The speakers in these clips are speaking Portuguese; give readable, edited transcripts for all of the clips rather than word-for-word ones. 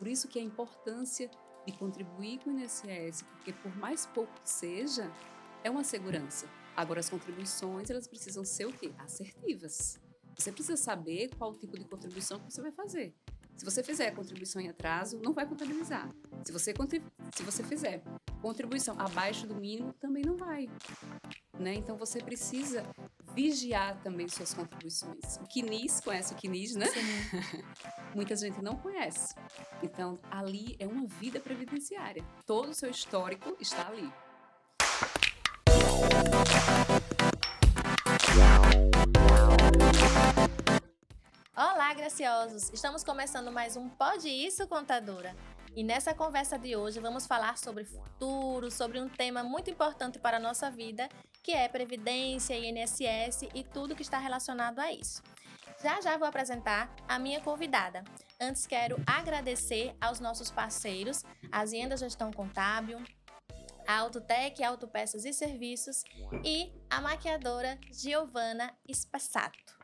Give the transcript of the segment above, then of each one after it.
Por isso que a importância de contribuir com o INSS, porque por mais pouco que seja, é uma segurança. Agora, as contribuições, elas precisam ser o quê? Assertivas. Você precisa saber qual tipo de contribuição que você vai fazer. Se você fizer a contribuição em atraso, não vai contabilizar. Se você fizer contribuição abaixo do mínimo, também não vai. Né? Então, você precisa vigiar também suas contribuições. O CNIS, conhece o CNIS, né? Sim. Muita gente não conhece. Então, ali é uma vida previdenciária. Todo o seu histórico está ali. Olá, graciosos! Estamos começando mais um Pode Isso, Contadora? E nessa conversa de hoje vamos falar sobre futuro, sobre um tema muito importante para a nossa vida, que é Previdência, INSS e tudo que está relacionado a isso. Já vou apresentar a minha convidada. Antes quero agradecer aos nossos parceiros, a Azienda Gestão Contábil, a Autotec, Autopeças e Serviços e a maquiadora Giovana Spassato.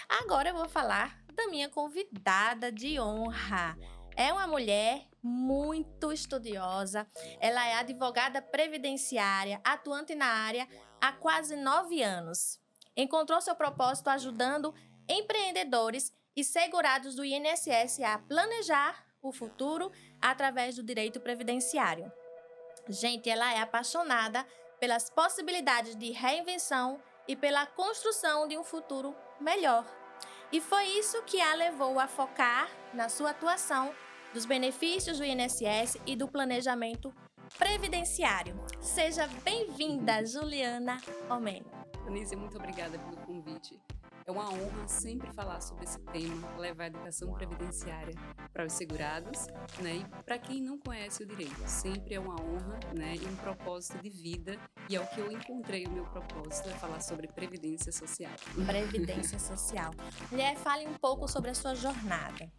Agora eu vou falar da minha convidada de honra. É uma mulher muito estudiosa, ela é advogada previdenciária, atuante na área há quase 9 anos. Encontrou seu propósito ajudando empreendedores e segurados do INSS a planejar o futuro através do direito previdenciário. Gente, ela é apaixonada pelas possibilidades de reinvenção e pela construção de um futuro melhor. E foi isso que a levou a focar na sua atuação dos benefícios do INSS e do planejamento previdenciário. Seja bem-vinda, Juliana Omeni. Anísia, muito obrigada pelo convite. É uma honra sempre falar sobre esse tema, levar a educação previdenciária para os segurados, né? E para quem não conhece o direito, sempre é uma honra, né? E um propósito de vida, e é o que eu encontrei o meu propósito, é falar sobre previdência social. Previdência social. Mulher, fale um pouco sobre a sua jornada.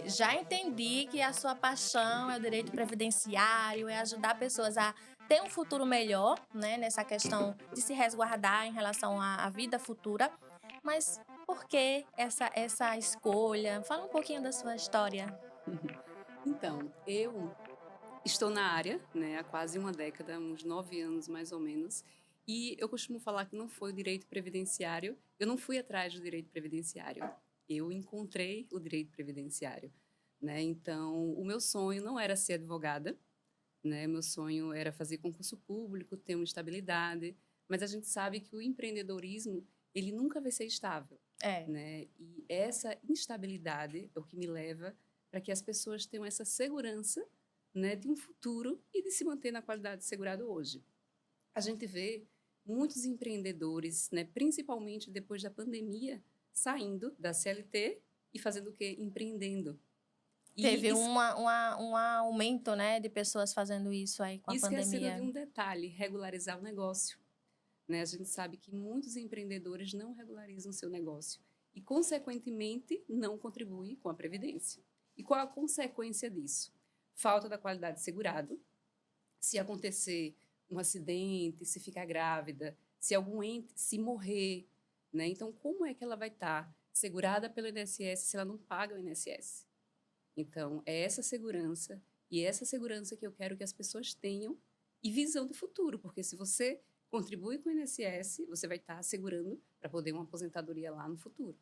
Já entendi que a sua paixão é o direito previdenciário, é ajudar pessoas a ter um futuro melhor, né? Nessa questão de se resguardar em relação à vida futura. Mas por que essa escolha? Fala um pouquinho da sua história. Então, eu estou na área, né, há quase uma década, uns 9 anos mais ou menos, e eu costumo falar que não foi o direito previdenciário, eu não fui atrás do direito previdenciário, eu encontrei o direito previdenciário, né? Então, o meu sonho não era ser advogada, né? Meu sonho era fazer concurso público, ter uma estabilidade, mas a gente sabe que o empreendedorismo, ele nunca vai ser estável, né? E essa instabilidade é o que me leva para que as pessoas tenham essa segurança, né, de um futuro e de se manter na qualidade de segurado hoje. A gente vê muitos empreendedores, né, principalmente depois da pandemia, saindo da CLT e fazendo o quê? Empreendendo. Teve um aumento, né, de pessoas fazendo isso aí com a Esquecendo pandemia. de um detalhe, regularizar o negócio. Né? A gente sabe que muitos empreendedores não regularizam seu negócio e, consequentemente, não contribuem com a Previdência. E qual a consequência disso? Falta da qualidade de segurado. Se acontecer um acidente, se ficar grávida, se algum ente se morrer, né? Então, como é que ela vai estar segurada pelo INSS se ela não paga o INSS? Então, é essa segurança e é essa segurança que eu quero que as pessoas tenham e visão do futuro, porque se você contribui com o INSS, você vai estar assegurando para poder uma aposentadoria lá no futuro.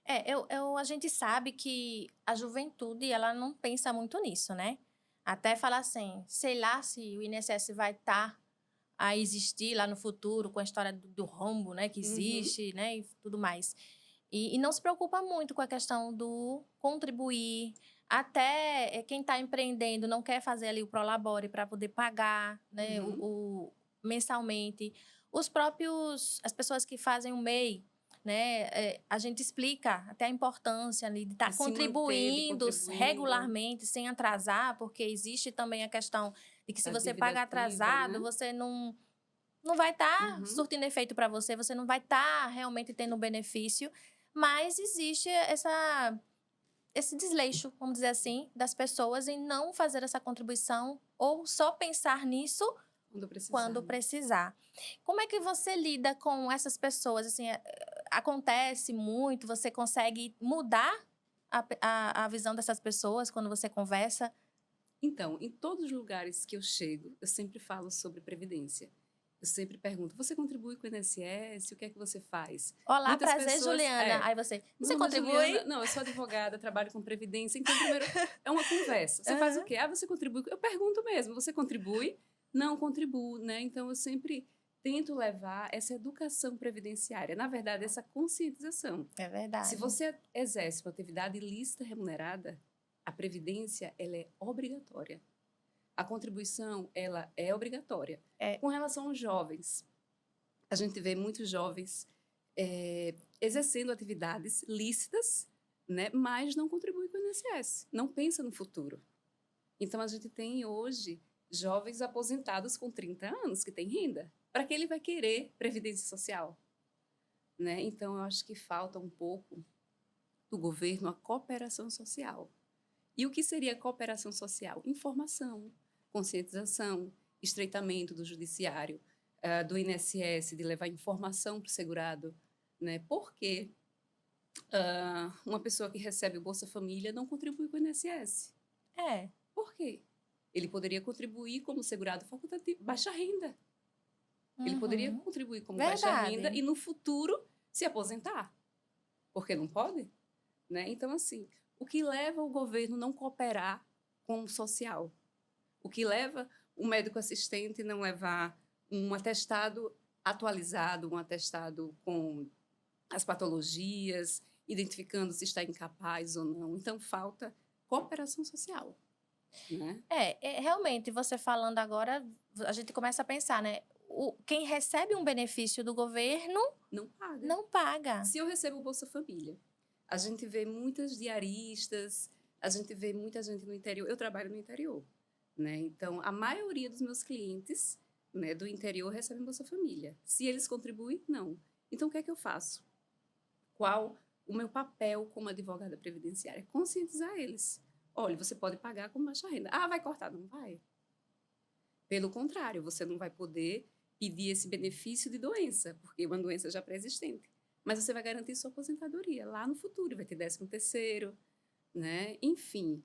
A gente sabe que a juventude, ela não pensa muito nisso, né? Até falar assim, sei lá se o INSS vai estar a existir lá no futuro com a história do rombo, né, que existe, né, e tudo mais. E não se preocupa muito com a questão do contribuir. Até quem está empreendendo não quer fazer ali o prolabore para poder pagar, né, mensalmente. As pessoas que fazem o MEI, né, a gente explica até a importância ali de estar contribuindo regularmente, sem atrasar, porque existe também a questão de que se você paga atrasado, né, você não vai estar surtindo efeito para você, você não vai estar realmente tendo benefício, mas existe esse desleixo, vamos dizer assim, das pessoas em não fazer essa contribuição ou só pensar nisso quando precisar. Como é que você lida com essas pessoas? Assim, acontece muito? Você consegue mudar a visão dessas pessoas quando você conversa? Então, em todos os lugares que eu chego, eu sempre falo sobre previdência. Eu sempre pergunto: você contribui com o INSS? O que é que você faz? Olá, Muitas prazer, pessoas. Juliana. Aí você Não, mas contribui? Juliana, não, eu sou advogada, trabalho com previdência. Então, primeiro, é uma conversa. Você faz o Aham. quê? Ah, você contribui? Eu pergunto mesmo: você contribui? Não, contribuo, né? Então, eu sempre tento levar essa educação previdenciária, na verdade, essa conscientização. É Se verdade. você exerce uma atividade ilícita remunerada, a previdência ela é obrigatória. A contribuição ela é obrigatória. É. Com relação aos jovens, a gente vê muitos jovens exercendo atividades lícitas, né, mas não contribuem com o INSS, não pensa no futuro. Então, a gente tem hoje jovens aposentados com 30 anos que têm renda. Para que ele vai querer previdência social? Né? Então, eu acho que falta um pouco do governo a cooperação social. E o que seria cooperação social? Informação, conscientização, estreitamento do judiciário, do INSS, de levar informação para o segurado. Né? Por que uma pessoa que recebe o Bolsa Família não contribui com o INSS? É. Por quê? Ele poderia contribuir como segurado facultativo, baixa renda. Ele poderia Uhum. contribuir como Verdade. baixa renda e, no futuro, se aposentar. Porque não pode? Né? Então, assim, o que leva o governo não cooperar com o social? O que leva o médico assistente não levar um atestado atualizado, um atestado com as patologias, identificando se está incapaz ou não? Então, falta cooperação social. Né? Realmente, você falando agora, a gente começa a pensar, né? Quem recebe um benefício do governo Não paga. não paga. Se eu recebo o Bolsa Família, a gente vê muitas diaristas, a gente vê muita gente no interior. Eu trabalho no interior, né? Então, a maioria dos meus clientes, né, do interior recebem Bolsa Família. Se eles contribuem, não. Então, o que é que eu faço? Qual o meu papel como advogada previdenciária? Conscientizar eles. Olha, você pode pagar com baixa renda. Ah, vai cortar? Não vai. Pelo contrário, você não vai poder pedir esse benefício de doença, porque é uma doença já pré-existente. Mas você vai garantir sua aposentadoria lá no futuro, vai ter 13º, né? Enfim,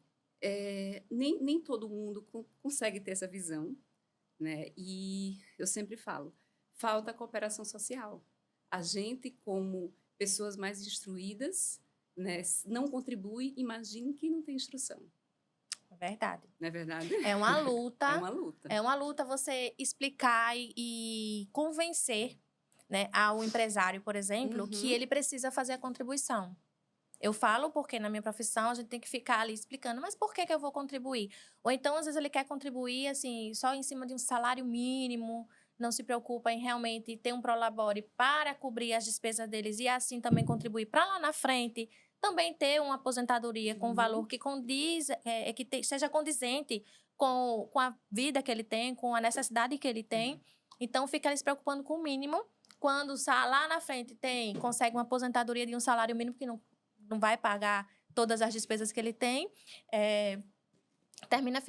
nem todo mundo consegue ter essa visão, né? E eu sempre falo, falta cooperação social. A gente, como pessoas mais instruídas, né, não contribui, imagine quem não tem instrução. É verdade. Não é verdade? É uma luta. É uma luta. É uma luta você explicar e convencer, né, ao empresário, por exemplo, que ele precisa fazer a contribuição. Eu falo porque na minha profissão a gente tem que ficar ali explicando, mas por que eu vou contribuir? Ou então, às vezes, ele quer contribuir assim, só em cima de um salário mínimo, não se preocupa em realmente ter um prolabore para cobrir as despesas deles e assim também contribuir para lá na frente, também ter uma aposentadoria com valor que seja condizente com a vida que ele tem, com a necessidade que ele tem. Então, fica ali se preocupando com o mínimo. Quando lá na frente consegue uma aposentadoria de um salário mínimo que não vai pagar todas as despesas que ele tem, termina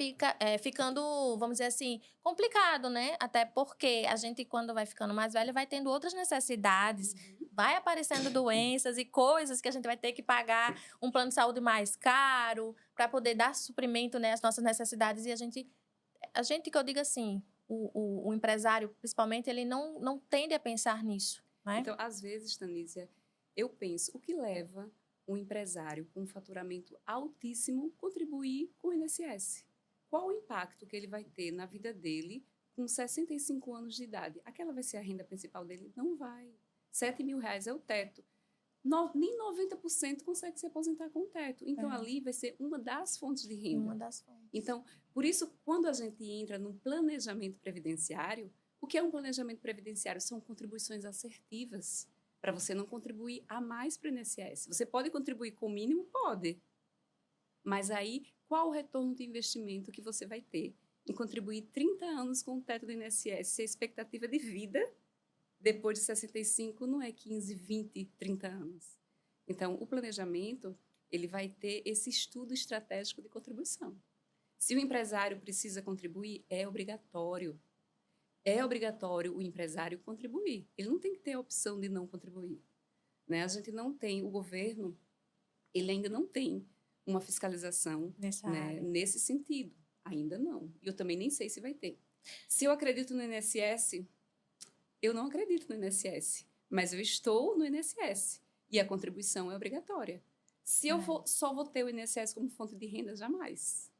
ficando, vamos dizer assim, complicado, né? Até porque a gente, quando vai ficando mais velho, vai tendo outras necessidades, vai aparecendo doenças e coisas que a gente vai ter que pagar um plano de saúde mais caro para poder dar suprimento, né, às nossas necessidades. E a gente que eu digo assim, o empresário, principalmente, ele não tende a pensar nisso, né? Então, às vezes, Tanísia, eu penso, o que leva um empresário com um faturamento altíssimo contribuir com o INSS? Qual o impacto que ele vai ter na vida dele com 65 anos de idade? Aquela vai ser a renda principal dele? Não vai. R$7.000 é o teto. Nem 90% consegue se aposentar com o teto. Então, ali vai ser uma das fontes de renda. Uma das fontes. Então, por isso, quando a gente entra num planejamento previdenciário, o que é um planejamento previdenciário? São contribuições assertivas, para você não contribuir a mais para o INSS. Você pode contribuir com o mínimo? Pode. Mas aí, qual o retorno de investimento que você vai ter em contribuir 30 anos com o teto do INSS? Se a expectativa de vida, depois de 65, não é 15, 20, 30 anos. Então, o planejamento, ele vai ter esse estudo estratégico de contribuição. Se o empresário precisa contribuir, é obrigatório. É obrigatório o empresário contribuir. Ele não tem que ter a opção de não contribuir. Né? A gente não tem, o governo, ele ainda não tem uma fiscalização, Nessa né, área. nesse sentido. Ainda não. E eu também nem sei se vai ter. Se eu acredito no INSS, eu não acredito no INSS, mas eu estou no INSS e a contribuição é obrigatória. Se eu só vou ter o INSS como fonte de renda, jamais.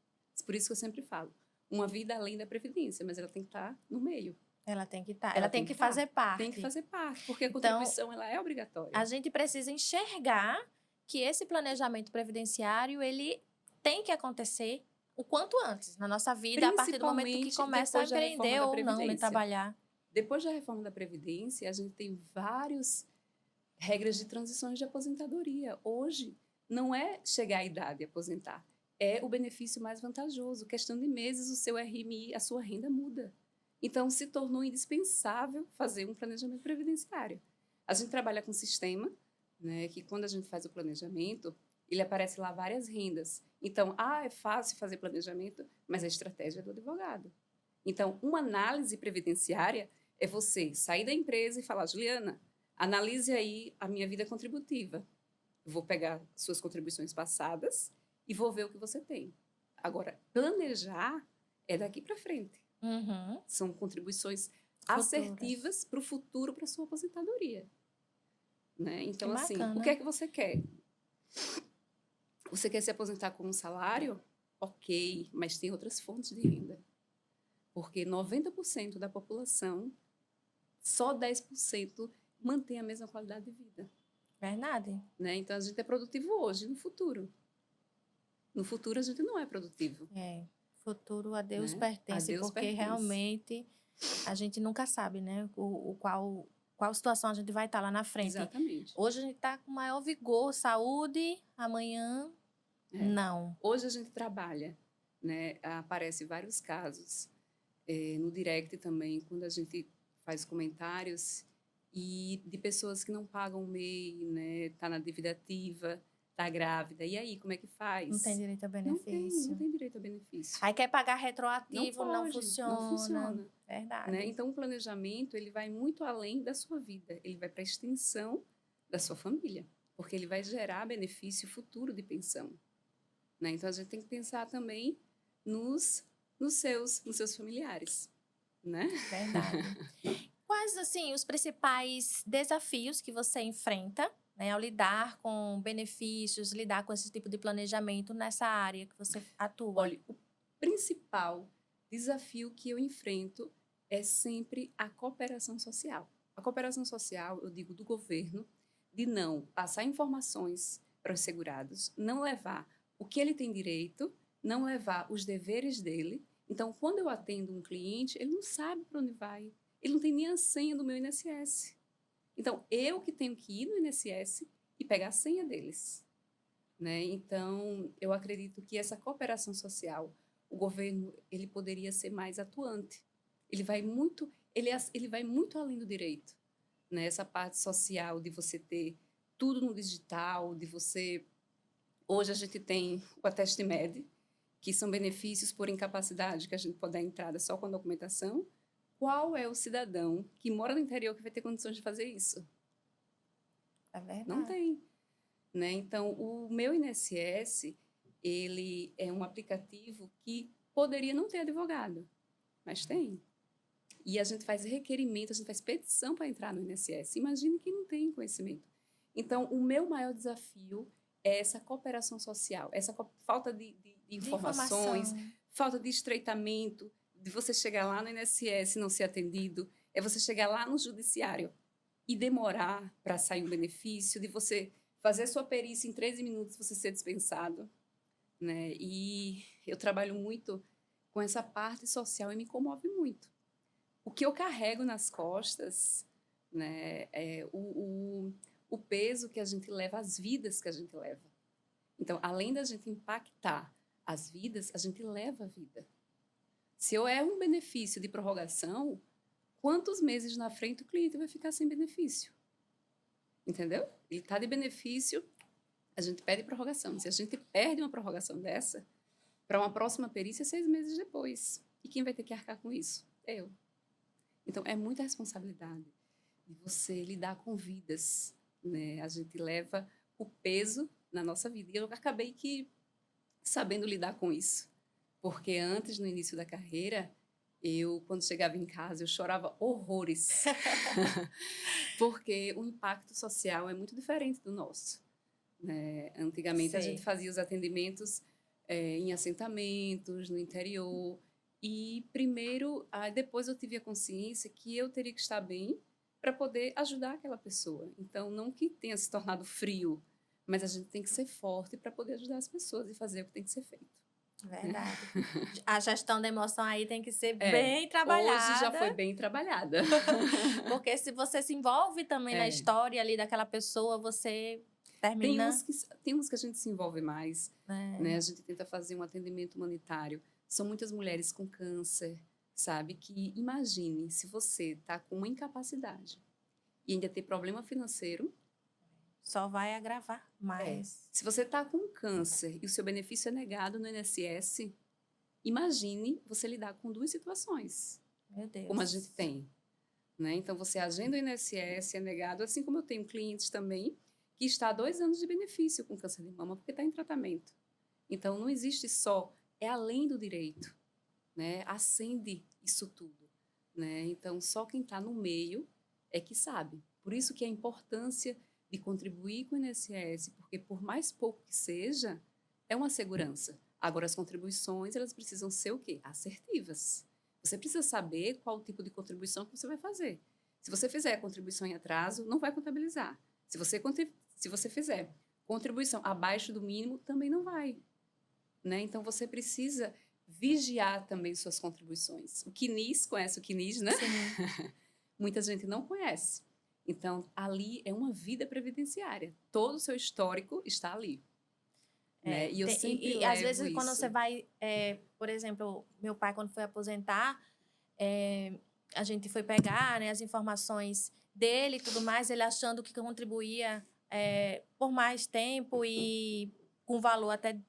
Por isso que eu sempre falo, uma vida além da previdência, mas ela tem que estar no meio. Ela tem que estar, ela tem que fazer parte. Tem que fazer parte, porque a Então, contribuição ela é obrigatória. A gente precisa enxergar que esse planejamento previdenciário, ele tem que acontecer o quanto antes na nossa vida, a partir do momento que começa a empreender ou não, né, trabalhar. Depois da reforma da Previdência, a gente tem várias regras de transições de aposentadoria. Hoje, não é chegar à idade e aposentar, é o benefício mais vantajoso. Questão de meses, o seu RMI, a sua renda muda. Então, se tornou indispensável fazer um planejamento previdenciário. A gente trabalha com um sistema, né, que quando a gente faz o planejamento, ele aparece lá várias rendas. Então, é fácil fazer planejamento, mas a estratégia é do advogado. Então, uma análise previdenciária é você sair da empresa e falar, Juliana, analise aí a minha vida contributiva. Eu vou pegar suas contribuições passadas e vou ver o que você tem. Agora, planejar é daqui para frente. São contribuições assertivas para o futuro, para a sua aposentadoria. Né? Então, assim, o que é que você quer? Você quer se aposentar com um salário? Ok, mas tem outras fontes de renda. Porque 90% da população, só 10% mantém a mesma qualidade de vida. Verdade. Né? Então, a gente é produtivo hoje, no futuro. No futuro, a gente não é produtivo. Futuro a Deus pertence, porque realmente a gente nunca sabe, né, qual situação a gente vai estar lá na frente. Exatamente. Hoje a gente está com maior vigor, saúde, amanhã, não. Hoje a gente trabalha, né, aparece vários casos no direct também, quando a gente faz comentários, e de pessoas que não pagam o MEI, né, tá na dívida ativa, tá grávida, e aí, como é que faz? Não tem direito a benefício. Não tem direito a benefício. Aí quer pagar retroativo, não funciona. Não funciona. Verdade. Né? Então, o planejamento, ele vai muito além da sua vida, ele vai para a extensão da sua família, porque ele vai gerar benefício futuro de pensão. Né? Então, a gente tem que pensar também nos seus familiares. Né? Verdade. Quais, assim, os principais desafios que você enfrenta, né, ao lidar com benefícios, lidar com esse tipo de planejamento nessa área que você atua? Olha, o principal desafio que eu enfrento é sempre a cooperação social. A cooperação social, eu digo, do governo, de não passar informações para os segurados, não levar o que ele tem direito, não levar os deveres dele. Então, quando eu atendo um cliente, ele não sabe para onde vai, ele não tem nem a senha do meu INSS. Então, eu que tenho que ir no INSS e pegar a senha deles. Né? Então, eu acredito que essa cooperação social, o governo, ele poderia ser mais atuante. Ele vai muito além do direito. Né? Essa parte social de você ter tudo no digital, de você... Hoje a gente tem o Ateste-Med, que são benefícios por incapacidade, que a gente pode dar entrada só com a documentação. Qual é o cidadão que mora no interior que vai ter condições de fazer isso? É verdade. Não tem. Né? Então, o meu INSS, ele é um aplicativo que poderia não ter advogado, mas tem. E a gente faz requerimento, a gente faz petição para entrar no INSS. Imagine quem não tem conhecimento. Então, o meu maior desafio é essa cooperação social, essa falta de informações, falta de estreitamento, de você chegar lá no INSS e não ser atendido, é você chegar lá no judiciário e demorar para sair um benefício, de você fazer sua perícia em 13 minutos, você ser dispensado. Né? E eu trabalho muito com essa parte social e me comove muito. O que eu carrego nas costas, né, é o peso que a gente leva, as vidas que a gente leva. Então, além da gente impactar as vidas, a gente leva a vida. Se eu erro um benefício de prorrogação, quantos meses na frente o cliente vai ficar sem benefício? Entendeu? Ele está de benefício, a gente pede prorrogação. Se a gente perde uma prorrogação dessa, para uma próxima perícia, 6 meses depois. E quem vai ter que arcar com isso? Eu. Então, é muita responsabilidade de você lidar com vidas. Né? A gente leva o peso na nossa vida. E eu acabei que sabendo lidar com isso. Porque antes, no início da carreira, quando chegava em casa, eu chorava horrores. Porque o impacto social é muito diferente do nosso, né? Antigamente, a gente Sei. fazia os atendimentos em assentamentos, no interior. E primeiro, depois eu tive a consciência que eu teria que estar bem para poder ajudar aquela pessoa. Então, não que tenha se tornado frio, mas a gente tem que ser forte para poder ajudar as pessoas e fazer o que tem que ser feito. Verdade. A gestão da emoção aí tem que ser É, bem hoje já trabalhada. foi bem trabalhada. Porque se você se envolve também na história ali daquela pessoa, você termina... Tem uns que a gente se envolve mais, né? A gente tenta fazer um atendimento humanitário. São muitas mulheres com câncer, sabe? Que imagine se você está com uma incapacidade e ainda tem problema financeiro. Só vai agravar mais. Se você está com câncer e o seu benefício é negado no INSS, imagine você lidar com duas situações. Meu Deus. Como a gente tem, né? Então, você agenda o INSS, é negado, assim como eu tenho clientes também que está há 2 anos de benefício com câncer de mama, porque está em tratamento. Então, não existe só, é além do direito, né? Ascende isso tudo, né? Então, só quem está no meio é que sabe. Por isso que a importância de contribuir com o INSS, porque por mais pouco que seja, é uma segurança. Agora, as contribuições, elas precisam ser o quê? Assertivas. Você precisa saber qual o tipo de contribuição que você vai fazer. Se você fizer a contribuição em atraso, não vai contabilizar. Se você fizer contribuição abaixo do mínimo, também não vai, né? Então, você precisa vigiar também suas contribuições. O CNIS, conhece o CNIS, né? Sim. Muita gente não conhece. Então, ali é uma vida previdenciária. Todo o seu histórico está ali. Né? E eu sempre levo às vezes, isso. quando você vai... por exemplo, meu pai, quando foi aposentar, a gente foi pegar, né, as informações dele e tudo mais, ele achando que contribuía por mais tempo e com valor até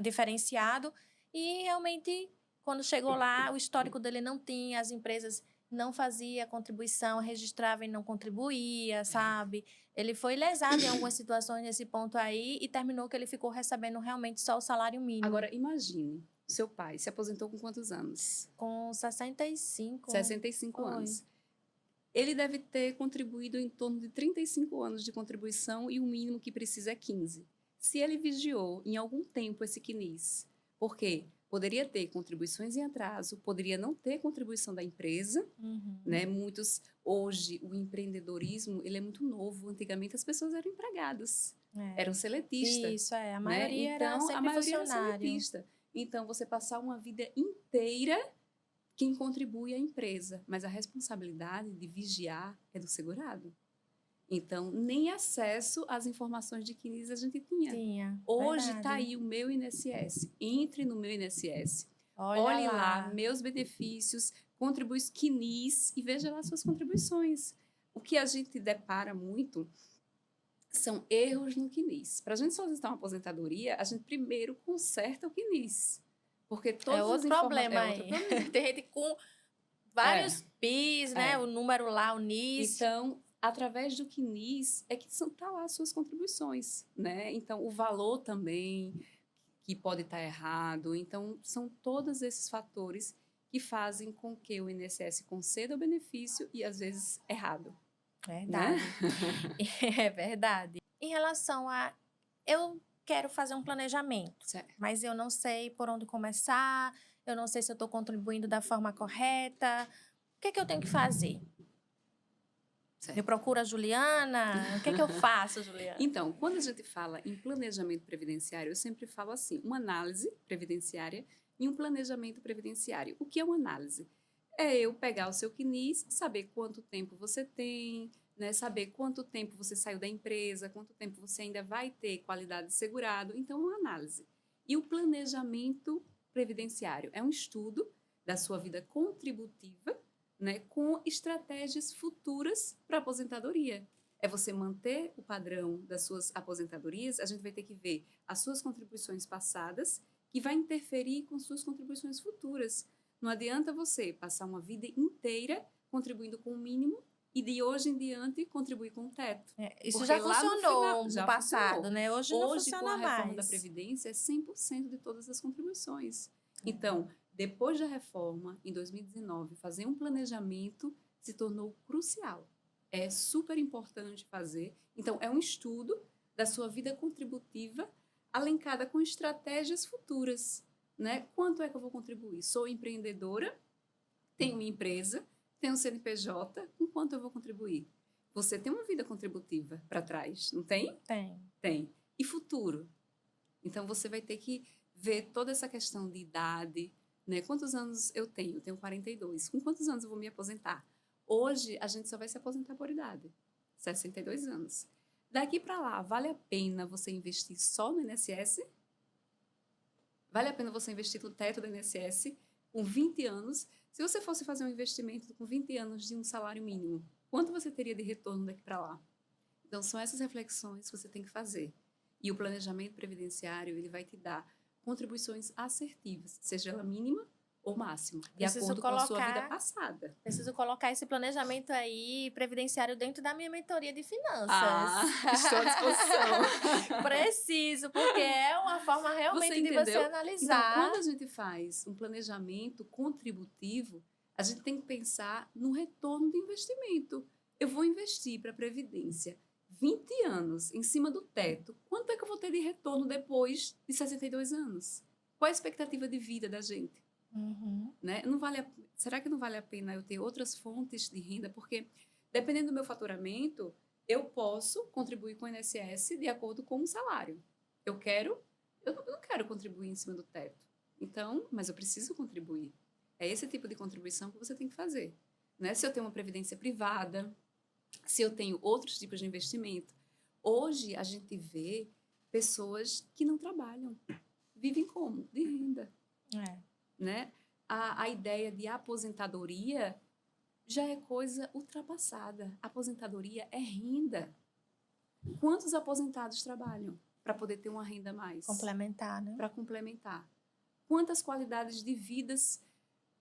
diferenciado. E, realmente, quando chegou lá, o histórico dele não tinha, as empresas não fazia contribuição, registrava e não contribuía, sabe? Ele foi lesado em algumas situações nesse ponto aí e terminou que ele ficou recebendo realmente só o salário mínimo. Agora, imagine, seu pai se aposentou com quantos anos? Com 65. 65 anos. Ele deve ter contribuído em torno de 35 anos de contribuição e o mínimo que precisa é 15. Se ele vigiou em algum tempo esse CNIS, por quê? Poderia ter contribuições em atraso, poderia não ter contribuição da empresa, né? Hoje, o empreendedorismo, ele é muito novo. Antigamente, as pessoas eram empregadas, eram seletistas. Isso, a maioria né? era Então, sempre a maioria funcionário. era seletista. Então, você passar uma vida inteira, quem contribui é a empresa, mas a responsabilidade de vigiar é do segurado. Então, nem acesso às informações de CNIS a gente tinha. Hoje está aí o meu INSS. Entre no meu INSS. Olhe lá meus benefícios, contribuições CNIS e veja lá suas contribuições. O que a gente depara muito são erros no CNIS. Para a gente solicitar uma aposentadoria, a gente primeiro conserta o CNIS. Porque todas outro as problema aí. Tem gente com vários PIS, né? O número lá, o NIS. Então, através do CNIS é que está lá as suas contribuições, né? Então, o valor também, que pode estar errado. Então, são todos esses fatores que fazem com que o INSS conceda o benefício e, às vezes, errado. Verdade. Né? É verdade. Em relação a... Eu quero fazer um planejamento, mas eu não sei por onde começar, eu não sei se eu estou contribuindo da forma correta. O que é que eu tenho que fazer? Eu procuro a Juliana? O que é que eu faço, Juliana? Então, quando a gente fala em planejamento previdenciário, eu sempre falo assim, uma análise previdenciária e um planejamento previdenciário. O que é uma análise? É eu pegar o seu CNIS, saber quanto tempo você tem, né, saber quanto tempo você saiu da empresa, quanto tempo você ainda vai ter qualidade de segurado. Então, é uma análise. E o planejamento previdenciário é um estudo da sua vida contributiva, né, com estratégias futuras para a aposentadoria. É você manter o padrão das suas aposentadorias, a gente vai ter que ver as suas contribuições passadas, que vai interferir com suas contribuições futuras. Não adianta você passar uma vida inteira contribuindo com o mínimo e de hoje em diante contribuir com o teto. Isso Porque já lá no funcionou final, no já passado, funcionou. né? Hoje não Hoje, com funciona a reforma da mais. Previdência, é 100% de todas as contribuições. Então, depois da reforma, em 2019, fazer um planejamento se tornou crucial. É super importante fazer. Então, é um estudo da sua vida contributiva alencada com estratégias futuras, né? Quanto é que eu vou contribuir? Sou empreendedora, tenho uma empresa, tenho um CNPJ, com quanto eu vou contribuir? Você tem uma vida contributiva para trás, não tem? Tem. Tem. E futuro? Então, você vai ter que ver toda essa questão de idade, né? Quantos anos eu tenho? Eu tenho 42. Com quantos anos eu vou me aposentar? Hoje, a gente só vai se aposentar por idade. 62 anos. Daqui para lá, vale a pena você investir só no INSS? Vale a pena você investir no teto do INSS com 20 anos? Se você fosse fazer um investimento com 20 anos de um salário mínimo, quanto você teria de retorno daqui para lá? Então, são essas reflexões que você tem que fazer. E o planejamento previdenciário, ele vai te dar contribuições assertivas, seja ela mínima ou máxima, de acordo com a sua vida passada. Preciso colocar esse planejamento aí previdenciário dentro da minha mentoria de finanças. Estou à disposição. Preciso, porque é uma forma realmente de você analisar. Então, quando a gente faz um planejamento contributivo, a gente tem que pensar no retorno de investimento. Eu vou investir para a Previdência 20 anos em cima do teto. Quanto é que eu vou ter de retorno depois de 62 anos? Qual é a expectativa de vida da gente? Né? Será que não vale a pena eu ter outras fontes de renda? Porque, dependendo do meu faturamento, eu posso contribuir com o INSS de acordo com o salário. Eu não quero contribuir em cima do teto. Então, mas eu preciso contribuir. É esse tipo de contribuição que você tem que fazer. Né? Se eu tenho uma previdência privada, se eu tenho outros tipos de investimento. Hoje, a gente vê pessoas que não trabalham. Vivem como? De renda. Né? A ideia de aposentadoria já é coisa ultrapassada. Aposentadoria é renda. Quantos aposentados trabalham para poder ter uma renda a mais? Complementar, né? Para complementar. Quantas qualidades de vidas...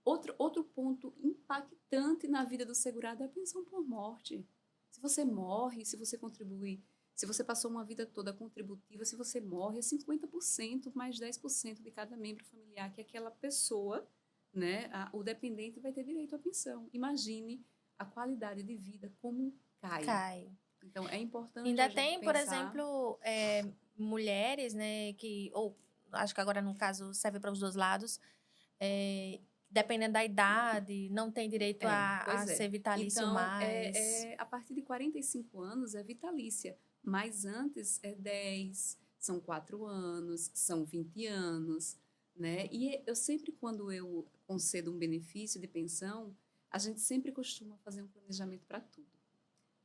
Outro ponto impactante na vida do segurado é a pensão por morte. Se você morre, se você contribui, se você passou uma vida toda contributiva, se você morre, é 50% mais 10% de cada membro familiar que aquela pessoa, né, o dependente vai ter direito à pensão. Imagine a qualidade de vida como cai. Então, é importante Ainda a gente tem, pensar... por exemplo, mulheres, né, que... Ou, acho que agora, no caso, serve para os dois lados... dependendo da idade, não tem direito a ser vitalício então, mais. A partir de 45 anos é vitalícia, mas antes é 10, são 4 anos, são 20 anos, né? E eu sempre, quando eu concedo um benefício de pensão, a gente sempre costuma fazer um planejamento para tudo,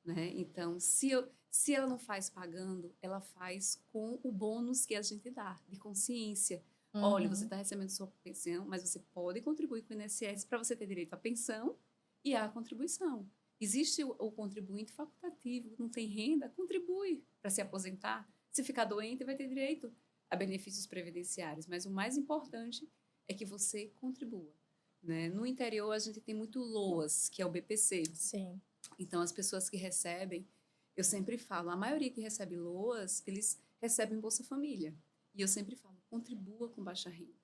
né? Então, se ela não faz pagando, ela faz com o bônus que a gente dá, de consciência. Olha, você está recebendo sua pensão, mas você pode contribuir com o INSS para você ter direito à pensão e à contribuição. Existe o contribuinte facultativo, não tem renda, contribui para se aposentar. Se ficar doente, vai ter direito a benefícios previdenciários. Mas o mais importante é que você contribua. Né? No interior, a gente tem muito LOAS, que é o BPC. Sim. Então, as pessoas que recebem, eu sempre falo, a maioria que recebe LOAS, eles recebem Bolsa Família. E eu sempre falo, contribua com baixa renda.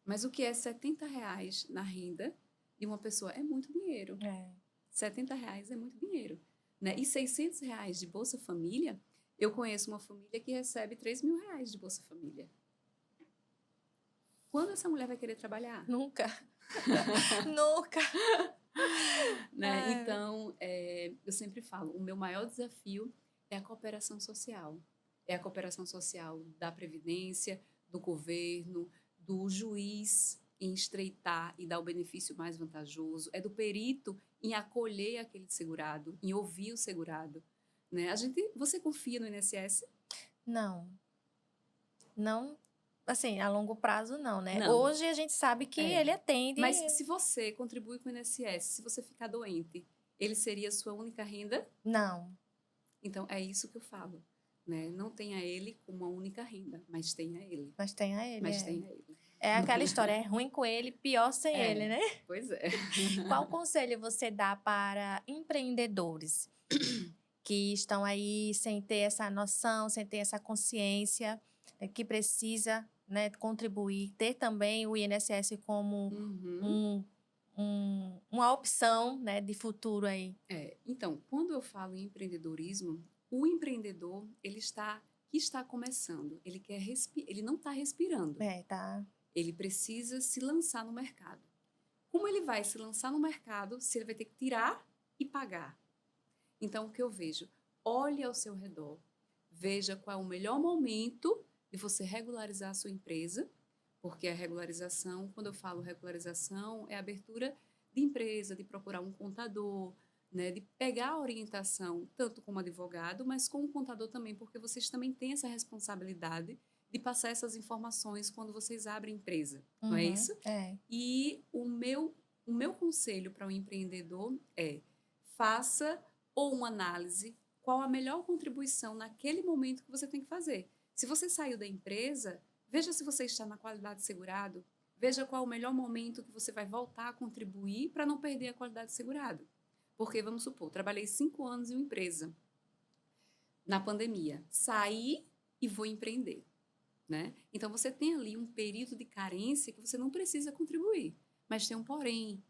Mas o que é R$70 na renda de uma pessoa é muito dinheiro. R$70 é muito dinheiro. Né? E R$600 de Bolsa Família, eu conheço uma família que recebe R$3.000 de Bolsa Família. Quando essa mulher vai querer trabalhar? Nunca. Nunca. Né? Então, eu sempre falo, o meu maior desafio é a cooperação social. É a cooperação social da Previdência, do governo, do juiz em estreitar e dar o benefício mais vantajoso, é do perito em acolher aquele segurado, em ouvir o segurado. Né? Você confia no INSS? Não. Não, assim, a longo prazo não, né? Não. Hoje a gente sabe que ele atende... Mas se você contribui com o INSS, se você ficar doente, ele seria a sua única renda? Não. Então, é isso que eu falo. Né? Não tenha ele como uma única renda, mas tenha ele. Mas tenha ele, Mas tenha ele. É aquela história, é ruim com ele, pior sem ele, né? Pois é. Qual conselho você dá para empreendedores que estão aí sem ter essa noção, sem ter essa consciência, que precisa, né, contribuir, ter também o INSS como Uhum. uma opção, né, de futuro aí? Então, quando eu falo em empreendedorismo, o empreendedor, que está começando, ele não está respirando, Tá. ele precisa se lançar no mercado. Como ele vai se lançar no mercado se ele vai ter que tirar e pagar? Então, o que eu vejo? Olhe ao seu redor, veja qual é o melhor momento de você regularizar a sua empresa, porque a regularização, quando eu falo regularização, é a abertura de empresa, de procurar um contador, né, de pegar a orientação, tanto como advogado, mas como contador também, porque vocês também têm essa responsabilidade de passar essas informações quando vocês abrem empresa, não é Uhum, isso? é. E o meu conselho para o empreendedor é: faça ou uma análise qual a melhor contribuição naquele momento que você tem que fazer. Se você saiu da empresa, veja se você está na qualidade segurado, veja qual é o melhor momento que você vai voltar a contribuir para não perder a qualidade segurado. Porque, vamos supor, trabalhei 5 anos em uma empresa, na pandemia, saí e vou empreender. Né? Então, você tem ali um período de carência que você não precisa contribuir. Mas tem um porém.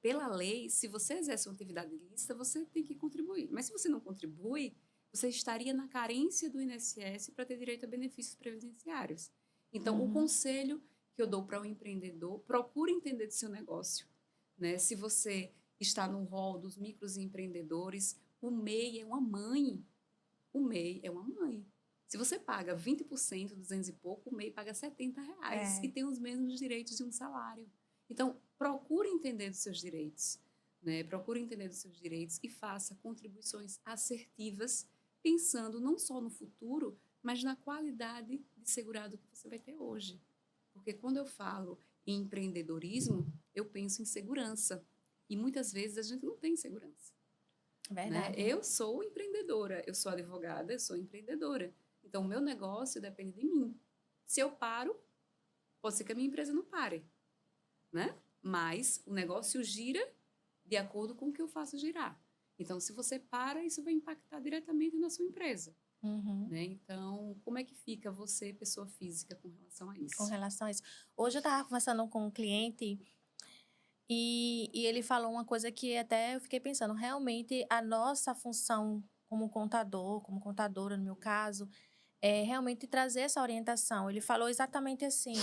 Pela lei, se você exerce uma atividade ilícita, você tem que contribuir. Mas se você não contribui, você estaria na carência do INSS para ter direito a benefícios previdenciários. Então, o conselho que eu dou para o empreendedor, procure entender do seu negócio. Né? Se você está no rol dos microempreendedores, o MEI é uma mãe. O MEI é uma mãe. Se você paga 20%, 200 e pouco, o MEI paga R$ 70 e tem os mesmos direitos de um salário. Então, procure entender dos seus direitos, né? Procure entender dos seus direitos e faça contribuições assertivas, pensando não só no futuro, mas na qualidade de segurado que você vai ter hoje. Porque quando eu falo em empreendedorismo, eu penso em segurança. E muitas vezes a gente não tem segurança. Né? Verdade. Eu sou empreendedora, eu sou advogada, eu sou empreendedora. Então, o meu negócio depende de mim. Se eu paro, pode ser que a minha empresa não pare, né? Mas o negócio gira de acordo com o que eu faço girar. Então, se você para, isso vai impactar diretamente na sua empresa. Né? Então, como é que fica você, pessoa física, com relação a Com isso? relação a isso. Hoje eu estava conversando com um cliente e ele falou uma coisa que até eu fiquei pensando, realmente a nossa função como contador, como contadora no meu caso, é realmente trazer essa orientação. Ele falou exatamente assim,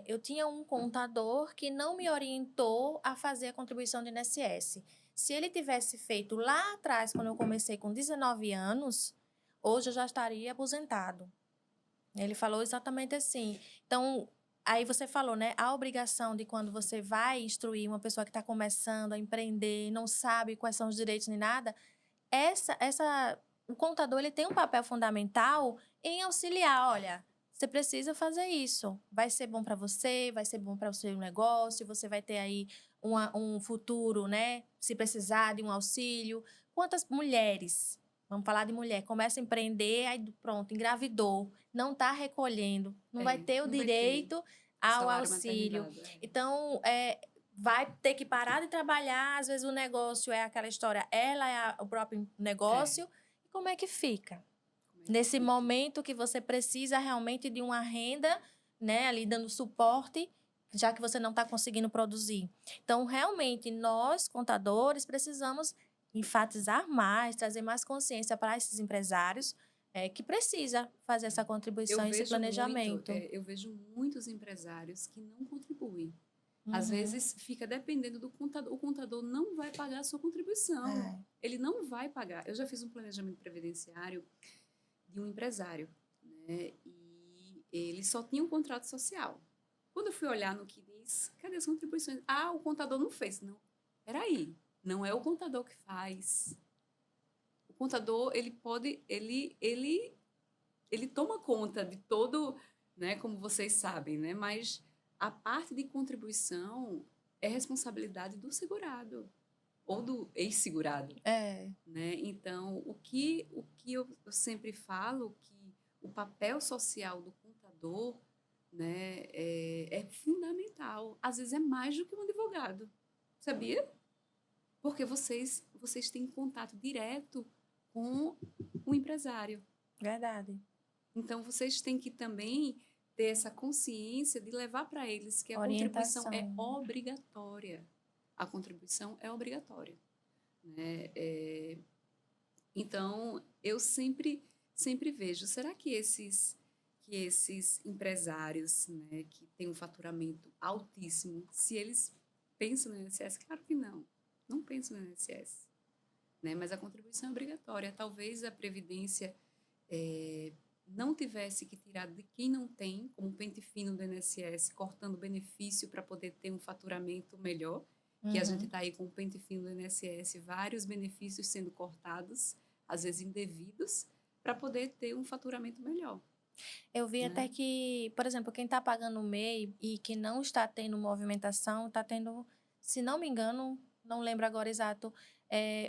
eu tinha um contador que não me orientou a fazer a contribuição do INSS. Se ele tivesse feito lá atrás, quando eu comecei com 19 anos, hoje eu já estaria aposentado. Ele falou exatamente assim. Então, aí você falou, né? A obrigação de quando você vai instruir uma pessoa que está começando a empreender, não sabe quais são os direitos nem nada, o contador ele tem um papel fundamental em auxiliar. Olha, você precisa fazer isso. Vai ser bom para você, vai ser bom para o seu negócio, você vai ter aí um futuro, né? Se precisar de um auxílio. Quantas mulheres, vamos falar de mulher, começa a empreender, aí pronto, engravidou, não está recolhendo, não vai ter o Não vai ter direito o ao salário auxílio. maternidade. Então, vai ter que parar de trabalhar, às vezes o negócio é aquela história, ela é o próprio negócio, e como é que fica? Nesse momento que você precisa realmente de uma renda, né, ali dando suporte, já que você não está conseguindo produzir. Então, realmente, nós, contadores, precisamos enfatizar mais, trazer mais consciência para esses empresários que precisa fazer essa contribuição, esse planejamento. Eu vejo muitos empresários que não contribuem. Às vezes fica dependendo do contador. O contador não vai pagar a sua contribuição. Ele não vai pagar. Eu já fiz um planejamento previdenciário de um empresário, né? E ele só tinha um contrato social. Quando eu fui olhar no que diz, cadê as contribuições? Ah, o contador não fez. Não, peraí, não é o contador que faz. O contador, ele toma conta de todo, né, como vocês sabem, né? Mas a parte de contribuição é responsabilidade do segurado ou do ex-segurado. Né? Então, o que eu sempre falo que o papel social do contador né, é fundamental. Às vezes é mais do que um advogado, sabia? Porque vocês têm contato direto com o empresário. Verdade. Então, vocês têm que também ter essa consciência de levar para eles que a contribuição é Orientação. obrigatória. A contribuição é obrigatória, né? Então, eu sempre vejo, será que esses empresários, né, que têm um faturamento altíssimo, se eles pensam no INSS? Claro que não pensam no INSS, né? Mas a contribuição é obrigatória. Talvez a Previdência não tivesse que tirar de quem não tem, como pente fino do INSS, cortando benefício para poder ter um faturamento melhor, que a gente está aí com o pente fino do INSS, vários benefícios sendo cortados, às vezes indevidos, para poder ter um faturamento melhor. Eu vi né? até que, por exemplo, quem está pagando o MEI e que não está tendo movimentação, está tendo, se não me engano, não lembro agora exato,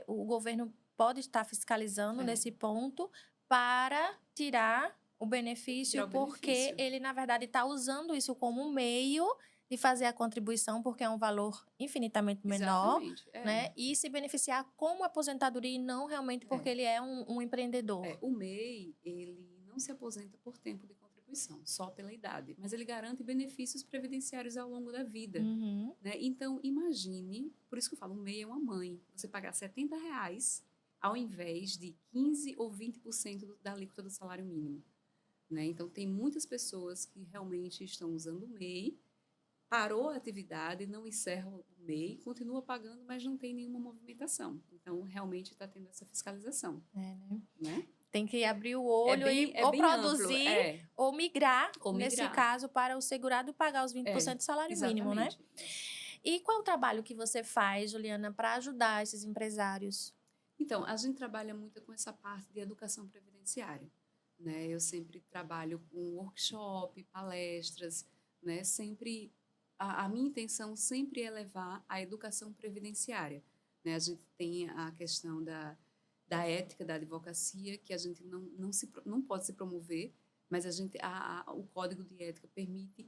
o governo pode estar fiscalizando nesse ponto para tirar o benefício, porque ele, na verdade, está usando isso como um meio de fazer a contribuição, porque é um valor infinitamente menor, né? E se beneficiar como aposentadoria e não realmente porque ele é um empreendedor. O MEI, ele não se aposenta por tempo de contribuição, só pela idade, mas ele garante benefícios previdenciários ao longo da vida. Né? Então, imagine, por isso que eu falo, o MEI é uma mãe, você pagar R$70 ao invés de 15% ou 20% da alíquota do salário mínimo. Né? Então, tem muitas pessoas que realmente estão usando o MEI, parou a atividade, não encerra o MEI, continua pagando, mas não tem nenhuma movimentação. Então, realmente está tendo essa fiscalização. Né? Tem que abrir o olho ou produzir amplo, ou migrar, nesse caso, para o segurado pagar os 20% do salário mínimo, né? E qual o trabalho que você faz, Juliana, para ajudar esses empresários? Então, a gente trabalha muito com essa parte de educação previdenciária. Né? Eu sempre trabalho com workshop, palestras, né? Sempre a minha intenção sempre é levar a educação previdenciária. Né? A gente tem a questão da ética da advocacia, que a gente não pode se promover, mas o Código de Ética permite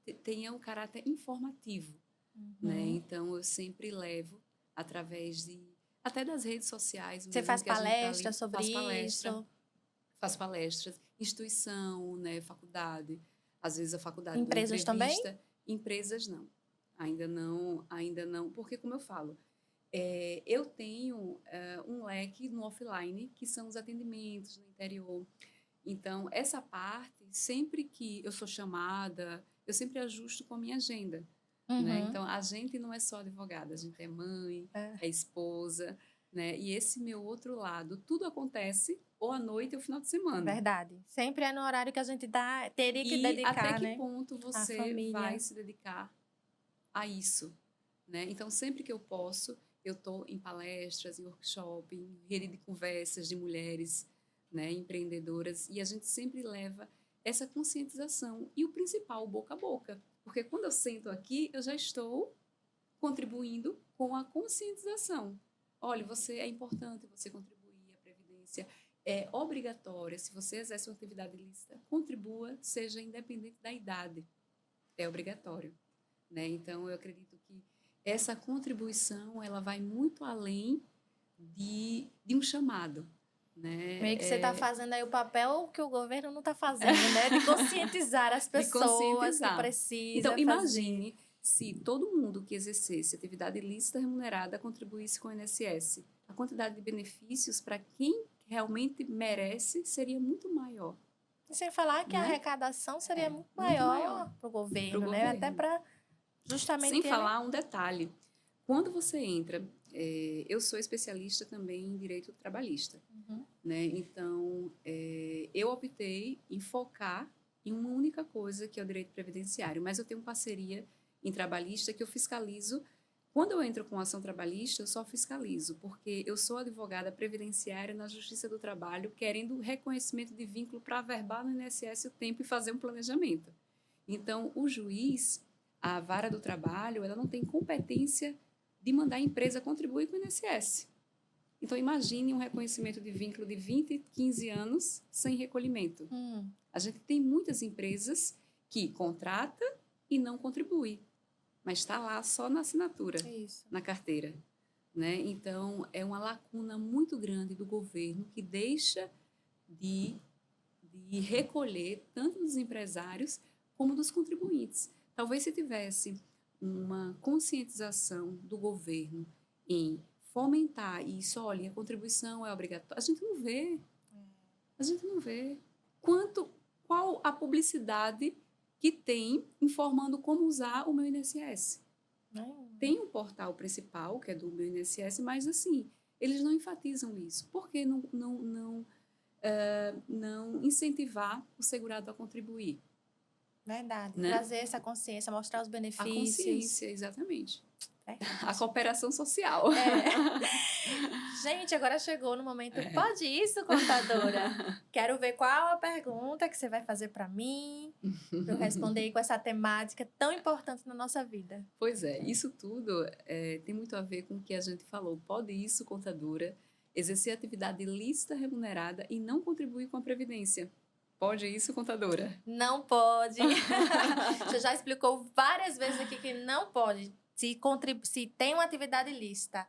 que tenha um caráter informativo. Né? Então, eu sempre levo, através até das redes sociais. Você faz palestras sobre isso? Faço palestras, instituição, né, faculdade. Às vezes a faculdade... Empresas também? Empresas não. Ainda não, porque, como eu falo, eu tenho um leque no offline, que são os atendimentos no interior. Então, essa parte, sempre que eu sou chamada, eu sempre ajusto com a minha agenda. Né? Então, a gente não é só advogada, a gente é mãe, é esposa, né? E esse meu outro lado, tudo acontece ou à noite ou final de semana. Verdade. Sempre é no horário que a gente teria que dedicar, até que né? ponto você vai se dedicar a isso, né? Então, sempre que eu posso, eu estou em palestras, em workshop, em rede de conversas de mulheres, né, empreendedoras, e a gente sempre leva essa conscientização. E o principal, boca a boca. Porque quando eu sento aqui, eu já estou contribuindo com a conscientização. Olha, é importante você contribuir, a Previdência é obrigatória. Se você exerce uma atividade ilícita, contribua, seja independente da idade. É obrigatório. Né? Então, eu acredito que essa contribuição ela vai muito além de um chamado. Né? Meio que você está fazendo aí o papel que o governo não está fazendo, né? De conscientizar as pessoas que precisam. Então, imagine se todo mundo que exercesse atividade ilícita remunerada contribuísse com o INSS. A quantidade de benefícios para quem realmente merece seria muito maior. E sem falar que a arrecadação seria muito maior para o governo, né? Até para justamente... Sem falar um detalhe. Quando você entra... eu sou especialista também em direito trabalhista. Né? Então, eu optei em focar em uma única coisa, que é o direito previdenciário. Mas eu tenho parceria em trabalhista que eu fiscalizo. Quando eu entro com ação trabalhista, eu só fiscalizo, porque eu sou advogada previdenciária na Justiça do Trabalho, querendo reconhecimento de vínculo para averbar no INSS o tempo e fazer um planejamento. Então, o juiz, a vara do trabalho, ela não tem competência de mandar a empresa contribuir com o INSS. Então, imagine um reconhecimento de vínculo de 20, 15 anos sem recolhimento. A gente tem muitas empresas que contrata e não contribui, mas está lá só na assinatura, Isso. na carteira, né? Então, é uma lacuna muito grande do governo que deixa de recolher tanto dos empresários como dos contribuintes. Talvez se tivesse uma conscientização do governo em fomentar isso, olha, a contribuição é obrigatória. A gente não vê. A gente não vê. Qual a publicidade que tem informando como usar o meu INSS? Tem um portal principal, que é do meu INSS, mas assim, eles não enfatizam isso. Por que não incentivar o segurado a contribuir? Verdade. Né? Trazer essa consciência, mostrar os benefícios. A consciência, exatamente. Verdade. A cooperação social. Gente, agora chegou no momento. Pode isso, contadora? Quero ver qual a pergunta que você vai fazer para mim, para eu responder aí com essa temática tão importante na nossa vida. Pois é, isso tudo tem muito a ver com o que a gente falou. Pode isso, contadora, exercer atividade lícita remunerada e não contribuir com a Previdência. Pode isso, contadora? Não pode. Você já explicou várias vezes aqui que não pode. Se tem uma atividade lícita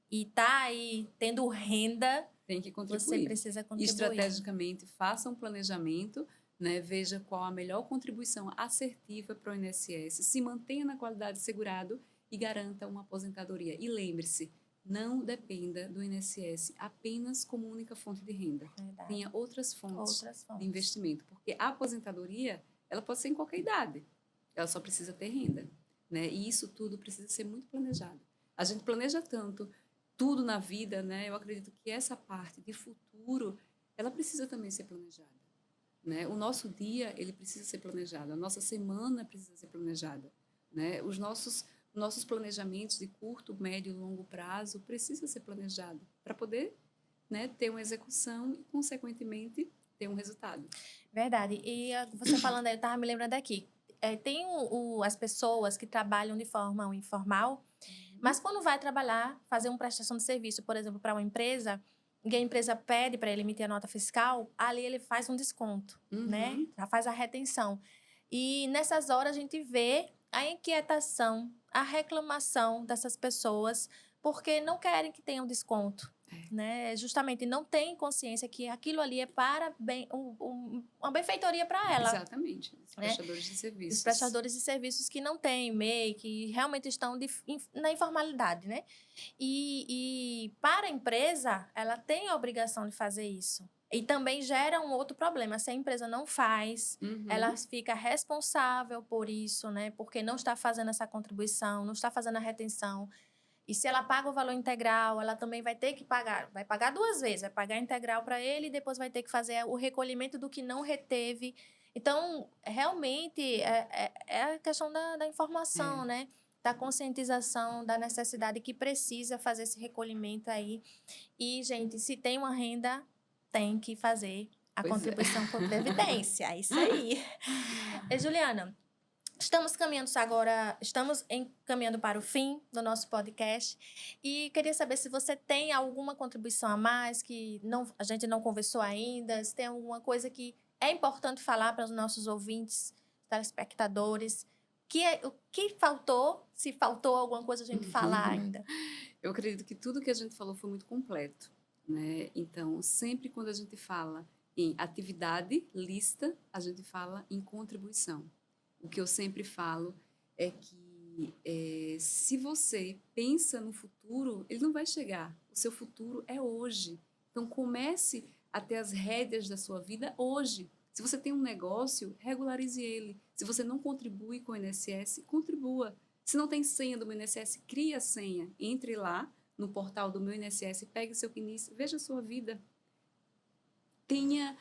e está aí tendo renda, tem que contribuir. Você precisa contribuir. Estrategicamente, faça um planejamento, né? Veja qual a melhor contribuição assertiva para o INSS, se mantenha na qualidade de segurado e garanta uma aposentadoria. E lembre-se, não dependa do INSS apenas como única fonte de renda. Verdade. Tenha outras fontes de investimento, porque a aposentadoria ela pode ser em qualquer idade, ela só precisa ter renda, né? E isso tudo precisa ser muito planejado. A gente planeja tanto tudo na vida, né? Eu acredito que essa parte de futuro, ela precisa também ser planejada, né? O nosso dia, ele precisa ser planejado, a nossa semana precisa ser planejada, né? Os nossos planejamentos de curto, médio e longo prazo precisam ser planejados para poder, né, ter uma execução e, consequentemente, ter um resultado. Verdade. E você falando aí, eu estava me lembrando aqui, tem as pessoas que trabalham de forma informal, mas quando vai trabalhar, fazer uma prestação de serviço, por exemplo, para uma empresa, e a empresa pede para ele emitir a nota fiscal, ali ele faz um desconto, né? Já faz a retenção. E nessas horas a gente vê a inquietação, a reclamação dessas pessoas, porque não querem que tenham desconto, né? Justamente não tem consciência que aquilo ali é para uma benfeitoria para ela. Exatamente. Os prestadores de serviços. Os prestadores de serviços que não têm MEI, que realmente estão na informalidade, né? E para a empresa, ela tem a obrigação de fazer isso. E também gera um outro problema. Se a empresa não faz, ela fica responsável por isso, né? Porque não está fazendo essa contribuição, não está fazendo a retenção. E se ela paga o valor integral, ela também vai ter que pagar. Vai pagar 2 vezes. Vai pagar integral para ele e depois vai ter que fazer o recolhimento do que não reteve. Então, realmente, é a questão da informação, né? Da conscientização, da necessidade que precisa fazer esse recolhimento aí. E, gente, se tem uma renda, tem que fazer a contribuição por Previdência. É isso aí. E, Juliana, estamos encaminhando para o fim do nosso podcast e queria saber se você tem alguma contribuição a mais que a gente não conversou ainda, se tem alguma coisa que é importante falar para os nossos ouvintes, telespectadores, o que faltou, se faltou alguma coisa a gente falar ainda. Eu acredito que tudo que a gente falou foi muito completo, né? Então, sempre quando a gente fala em atividade lícita, a gente fala em contribuição. O que eu sempre falo é que se você pensa no futuro, ele não vai chegar. O seu futuro é hoje. Então, comece a ter as rédeas da sua vida hoje. Se você tem um negócio, regularize ele. Se você não contribui com o INSS, contribua. Se não tem senha do meu INSS, crie a senha. Entre lá no portal do meu INSS, pegue seu CNIS, veja a sua vida. Tenha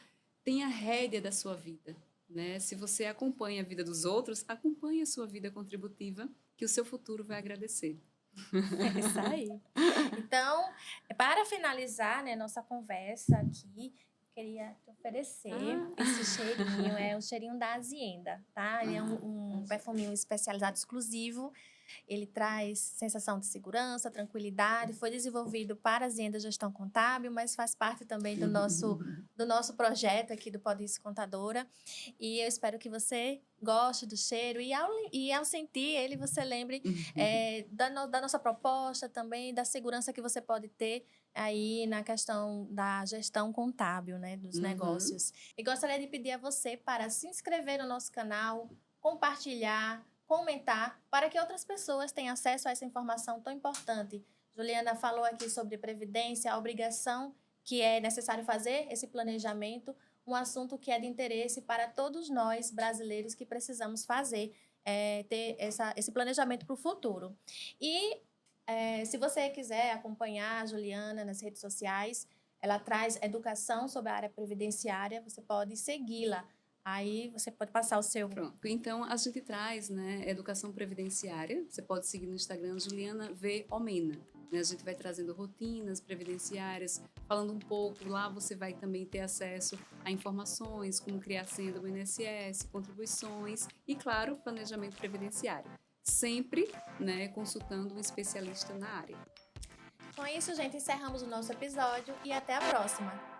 rédea da sua vida. Né? Se você acompanha a vida dos outros, acompanhe a sua vida contributiva, que o seu futuro vai agradecer. É isso aí. Então, para finalizar, né, nossa conversa aqui, queria te oferecer esse cheirinho, é o cheirinho da Hacienda, tá? Ele é um perfuminho especializado, exclusivo. ele traz sensação de segurança, tranquilidade, foi desenvolvido para as Endas Gestão Contábil, mas faz parte também do nosso projeto aqui do Pode Isso Contadora. E eu espero que você goste do cheiro e ao sentir ele, você lembre da nossa proposta também, da segurança que você pode ter aí na questão da gestão contábil, né, dos negócios. E gostaria de pedir a você para se inscrever no nosso canal, compartilhar, comentar, para que outras pessoas tenham acesso a essa informação tão importante. Juliana falou aqui sobre previdência, a obrigação que é necessário fazer esse planejamento, um assunto que é de interesse para todos nós brasileiros que precisamos fazer, ter esse planejamento para o futuro. E se você quiser acompanhar a Juliana nas redes sociais, ela traz educação sobre a área previdenciária, você pode segui-la. Aí você pode passar o seu... Pronto. Então, a gente traz, né, educação previdenciária. Você pode seguir no Instagram, Juliana V. Omena. Né? A gente vai trazendo rotinas previdenciárias, falando um pouco. Lá você vai também ter acesso a informações, como criar senha do INSS, contribuições e, claro, planejamento previdenciário. Sempre, né, consultando um especialista na área. Com isso, gente, encerramos o nosso episódio e até a próxima.